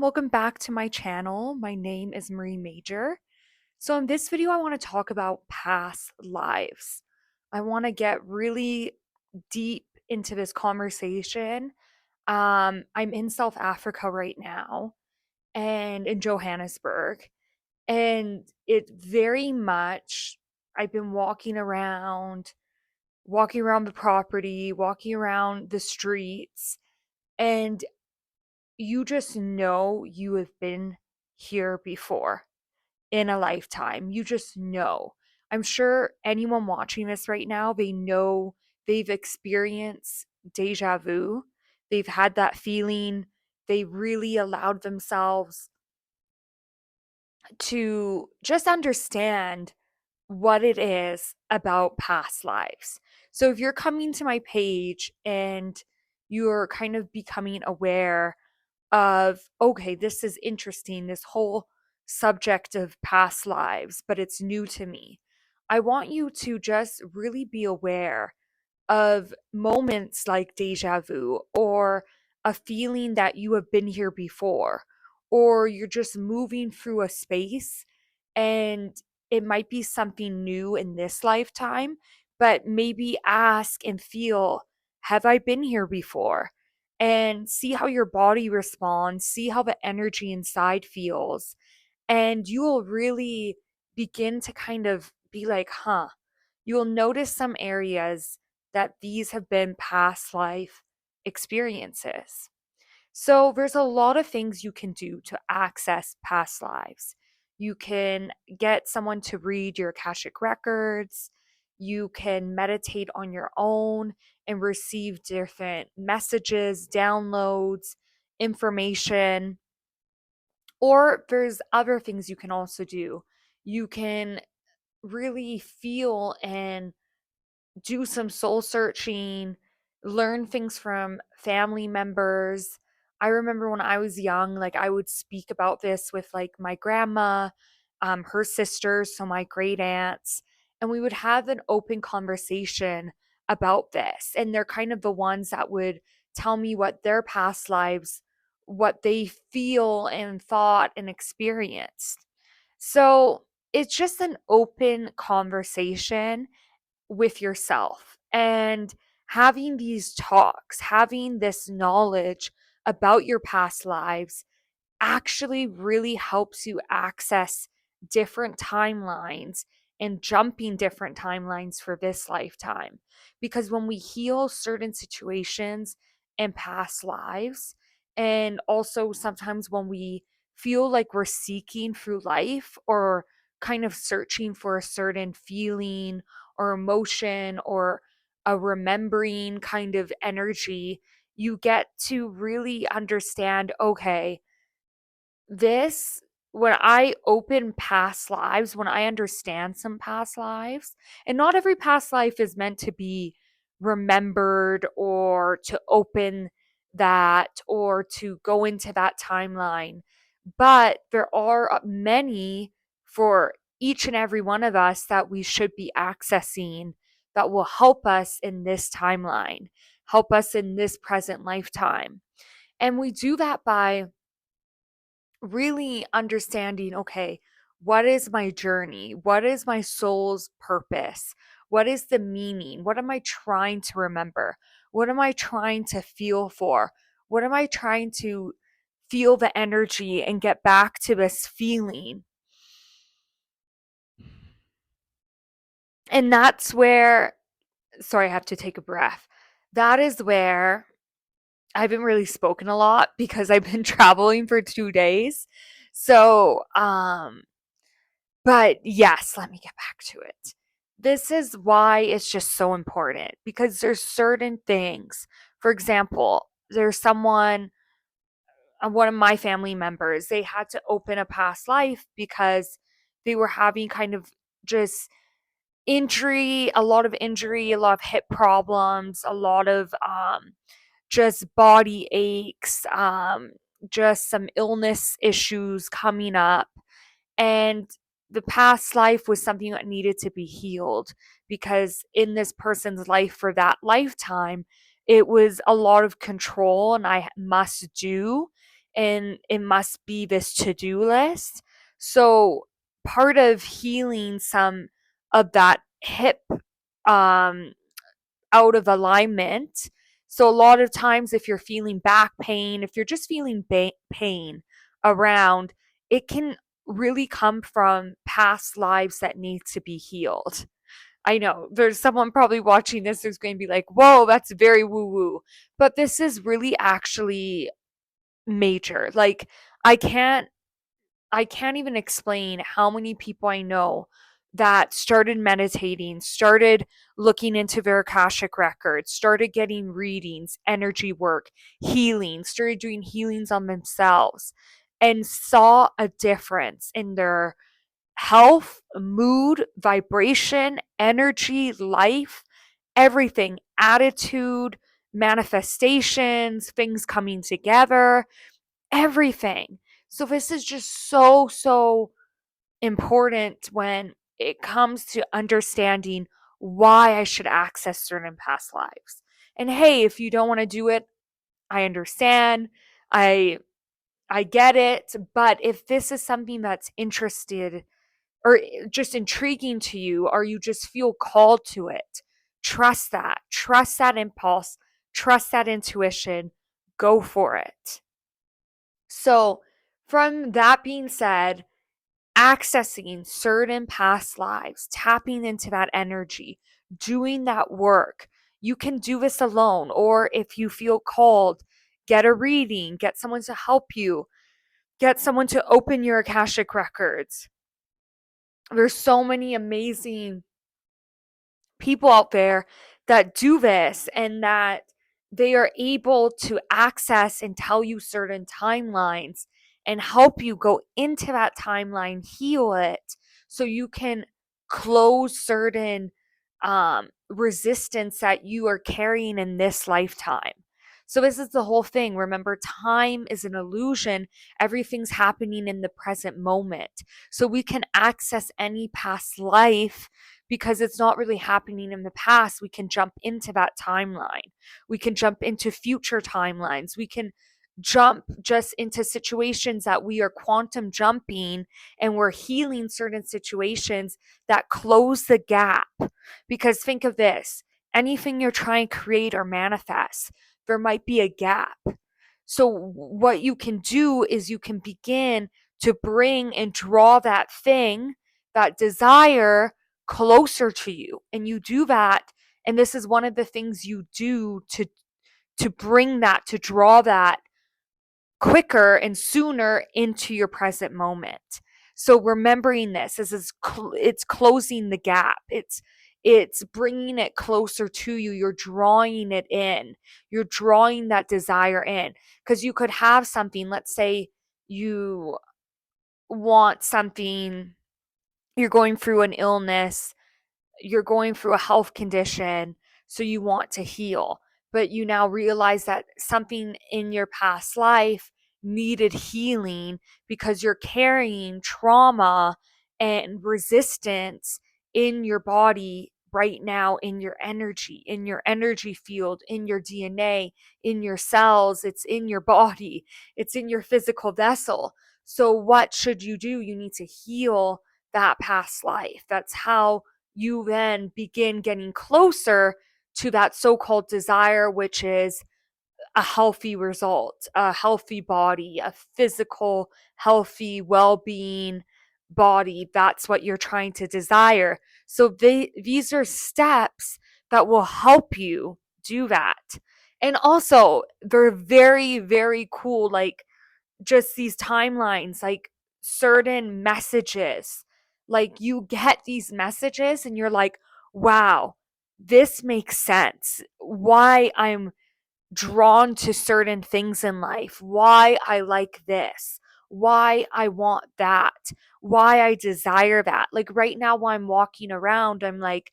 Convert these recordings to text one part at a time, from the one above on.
welcome back to my channel. My name is mariemajor. So in this video, I want to talk about past lives. I want to get really deep into this conversation. I'm in South Africa right now and in Johannesburg, and it very much I've been walking around the property, walking around the streets, and you just know you have been here before in a lifetime. You just know. I'm sure anyone watching this right now, they know they've experienced déjà vu. They've had that feeling. They really allowed themselves to just understand what it is about past lives. So if you're coming to my page and you're kind of becoming aware of, okay, this is interesting, this whole subject of past lives, but it's new to me. I want you to just really be aware of moments like deja vu, or a feeling that you have been here before, or you're just moving through a space and it might be something new in this lifetime, but maybe ask and feel, have I been here before? And see how your body responds, see how the energy inside feels. And you will really begin to kind of be like, huh, you will notice some areas that these have been past life experiences. So there's a lot of things you can do to access past lives. You can get someone to read your Akashic records. You can meditate on your own and receive different messages, downloads, information. Or there's other things you can also do. You can really feel and do some soul searching, learn things from family members. I remember when I was young, like I would speak about this with like my grandma, her sisters, so my great aunts, and we would have an open conversation about this. And they're kind of the ones that would tell me what their past lives, what they feel and thought and experienced. So it's just an open conversation with yourself, and having these talks, having this knowledge about your past lives actually really helps you access different timelines and jumping different timelines for this lifetime. Because when we heal certain situations and past lives, and also sometimes when we feel like we're seeking through life or kind of searching for a certain feeling or emotion or a remembering kind of energy, you get to really understand, okay, this, when I open past lives, when I understand some past lives, and not every past life is meant to be remembered or to open that or to go into that timeline, but there are many for each and every one of us that we should be accessing that will help us in this timeline, help us in this present lifetime. And we do that by really understanding, okay, what is my journey? What is my soul's purpose? What is the meaning? What am I trying to remember? What am I trying to feel for? What am I trying to feel the energy and get back to this feeling? And that's where, sorry, I have to take a breath. That is where I haven't really spoken a lot because I've been traveling for 2 days. So, but yes, let me get back to it. This is why it's just so important, because there's certain things. For example, there's someone, one of my family members, they had to open a past life because they were having kind of just injury, a lot of injury, a lot of hip problems, a lot of just body aches, just some illness issues coming up. And the past life was something that needed to be healed, because in this person's life for that lifetime, it was a lot of control and I must do. and it must be this to-do list. So part of healing some of that hip um out of alignment. So a lot of times if you're feeling back pain, if you're just feeling pain around, it can really come from past lives that need to be healed. I know there's someone probably watching this who's going to be like, whoa, that's very woo woo. But this is really actually major. Like, I can't I can't even explain how many people I know that started meditating, started looking into their Akashic records, started getting readings, energy work, healing, started doing healings on themselves, and saw a difference in their health, mood, vibration, energy, life, everything, attitude, manifestations, things coming together, everything. So this is just so important when it comes to understanding why I should access certain past lives. And hey, if you don't want to do it, I understand. I I get it, but if this is something that's interested or just intriguing to you, or you just feel called to it, trust that. Trust that impulse, trust that intuition, go for it. So, from that being said, accessing certain past lives, tapping into that energy, doing that work, you can do this alone. Or if you feel called, get a reading, get someone to help you, get someone to open your Akashic records. There's so many amazing people out there that do this and that they are able to access and tell you certain timelines and help you go into that timeline, heal it so you can close certain resistance that you are carrying in this lifetime. So, this is the whole thing. Remember, time is an illusion. Everything's happening in the present moment. So, we can access any past life because it's not really happening in the past. We can jump into that timeline. We can jump into future timelines. We can jump just into situations that we are quantum jumping and we're healing certain situations that close the gap. Because think of this, anything you're trying to create or manifest, there might be a gap. So, what you can do is you can begin to bring and draw that thing, that desire, closer to you. And you do that. And this is one of the things you do to bring that, to draw that quicker and sooner into your present moment. So remembering this is it's closing the gap. It's bringing it closer to you. You're drawing it in. You're drawing that desire in because you could have something, let's say you want something, you're going through an illness, you're going through a health condition, so you want to heal, but you now realize that something in your past life needed healing because you're carrying trauma and resistance in your body right now, in your energy field, in your DNA, in your cells, it's in your body, it's in your physical vessel. So what should you do? You need to heal that past life. That's how you then begin getting closer to that so-called desire, which is a healthy result, a healthy body, a physical, healthy, well-being body. That's what you're trying to desire. So these are steps that will help you do that. And also, they're very, very cool. Like, just these timelines, like certain messages. Like, you get these messages and you're like, wow, this makes sense. Why I'm drawn to certain things in life, why I like this, why I want that, why I desire that. Like right now, while I'm walking around, I'm like,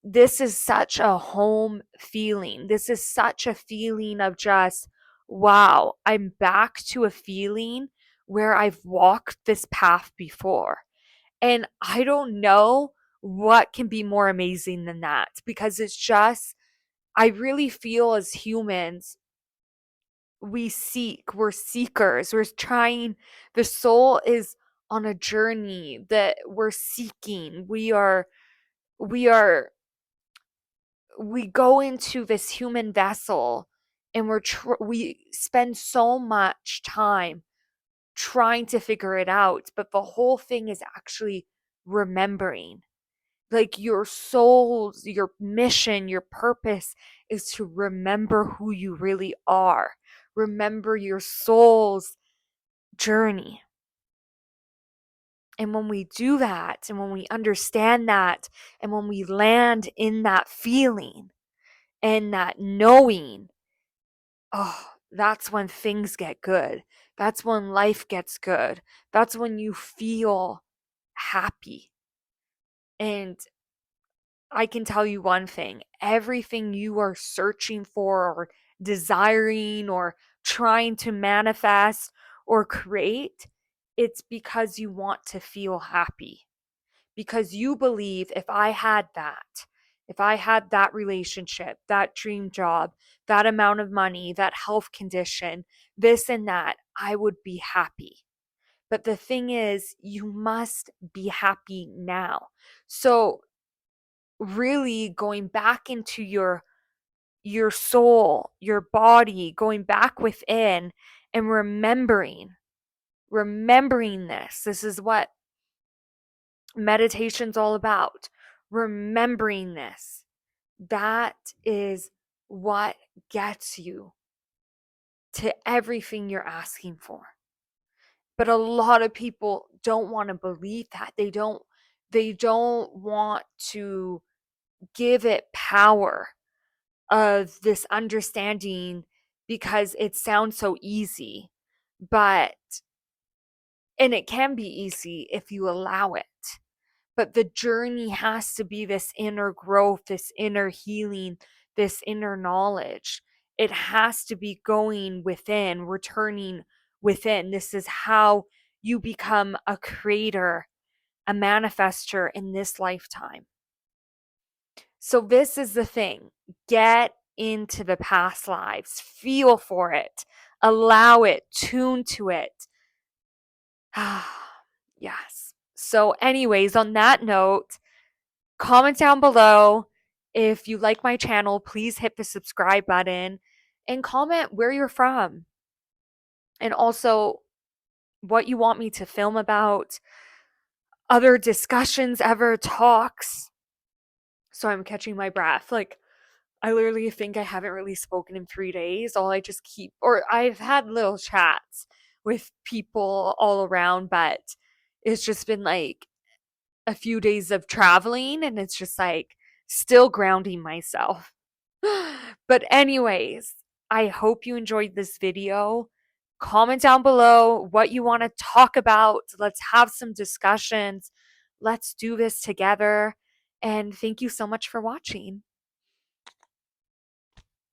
this is such a home feeling. This is such a feeling of just, wow, I'm back to a feeling where I've walked this path before. And I don't know what can be more amazing than that because it's just, I really feel as humans, we seek, we're seekers, we're trying, the soul is on a journey that we're seeking. We are, we go into this human vessel and we spend so much time trying to figure it out, but the whole thing is actually remembering. Like your soul's, your mission, your purpose is to remember who you really are. Remember your soul's journey. And when we do that, and when we understand that, and when we land in that feeling and that knowing, oh, that's when things get good. That's when life gets good. That's when you feel happy. And I can tell you one thing, everything you are searching for or desiring or trying to manifest or create, it's because you want to feel happy. Because you believe if I had that relationship, that dream job, that amount of money, that health condition, this and that, I would be happy. But the thing is, you must be happy now. So really going back into your soul, your body, going back within and remembering this. This is what meditation's all about. Remembering this. That is what gets you to everything you're asking for. But a lot of people don't want to believe that. They don't want to give it power of this understanding because it sounds so easy. But and it can be easy if you allow it. But the journey has to be this inner growth, this inner healing, this inner knowledge. It has to be going within, returning within. This is how you become a creator, a manifester in this lifetime. So, this is the thing, get into the past lives, feel for it, allow it, tune to it. Yes. So, anyways, on that note, comment down below. If you like my channel, please hit the subscribe button and comment where you're from and also what you want me to film about, other discussions, ever talks. So I'm catching my breath. Like, I literally think I haven't really spoken in 3 days. Or I've had little chats with people all around, but it's just been like a few days of traveling and it's just like still grounding myself. But anyways, I hope you enjoyed this video. Comment down below what you want to talk about. Let's have some discussions. Let's do this together. And thank you so much for watching.